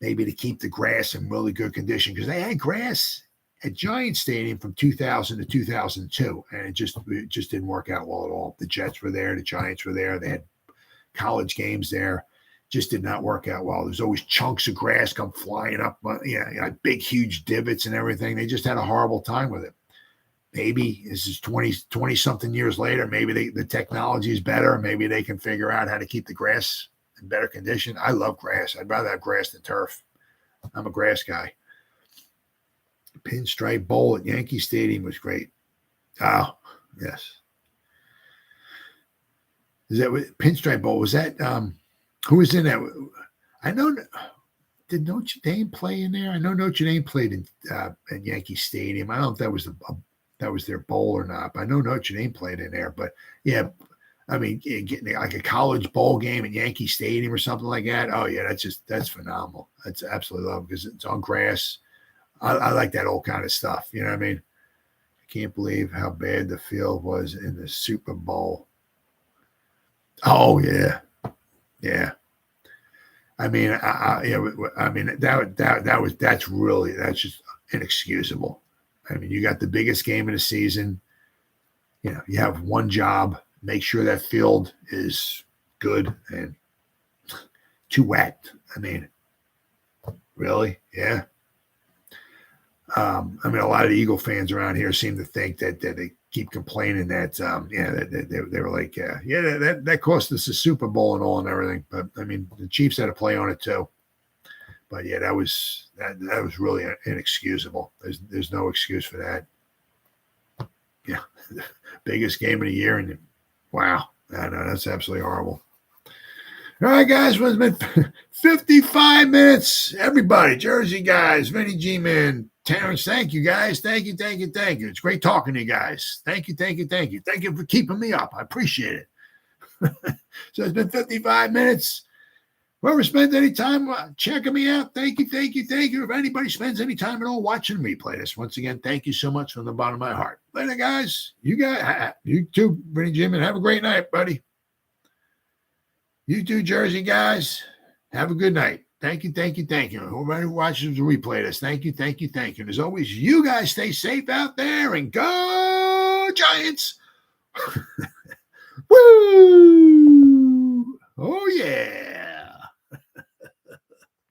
maybe to keep the grass in really good condition, because they had grass at Giant Stadium from 2000 to 2002, and it just didn't work out well at all. The Jets were there, the Giants were there, they had college games there. Just did not work out well. There's always chunks of grass come flying up, big, huge divots and everything. They just had a horrible time with it. Maybe this is 20 something years later. Maybe the technology is better. Maybe they can figure out how to keep the grass in better condition. I love grass. I'd rather have grass than turf. I'm a grass guy. Pinstripe Bowl at Yankee Stadium was great. Oh, yes. Is that what Pinstripe Bowl? Was that who was in that? I know did Notre Dame play in there? I know Notre Dame played in Yankee Stadium. I don't know if that was their bowl or not. But I know Notre Dame played in there. But yeah, I mean, getting like a college bowl game at Yankee Stadium or something like that. Oh yeah, that's phenomenal. That's absolutely love because it's on grass. I like that old kind of stuff. You know what I mean? I can't believe how bad the field was in the Super Bowl. Oh yeah, yeah. I mean, that's just inexcusable. I mean, you got the biggest game of the season. You know, you have one job: make sure that field is good and too wet. I mean, really, yeah. I mean, a lot of the Eagle fans around here seem to think that they keep complaining that, they were like, that cost us a Super Bowl and all and everything. But I mean, the Chiefs had a play on it too. But yeah, that was really inexcusable. There's no excuse for that. Yeah, biggest game of the year, and wow, I know that's absolutely horrible. All right, guys, well, it's been 55 minutes. Everybody, Jersey guys, Vinny G-Man, Terrence, thank you, guys. Thank you. It's great talking to you guys. Thank you. Thank you for keeping me up. I appreciate it. So it's been 55 minutes. Whoever spends any time checking me out, thank you. If anybody spends any time at all watching me play this, once again, thank you so much from the bottom of my heart. Later, guys. You too, Vinny G-Man. Have a great night, buddy. You too, Jersey guys. Have a good night. Thank you. Whoever watches the replay this, thank you. And as always, you guys stay safe out there and go Giants. Woo!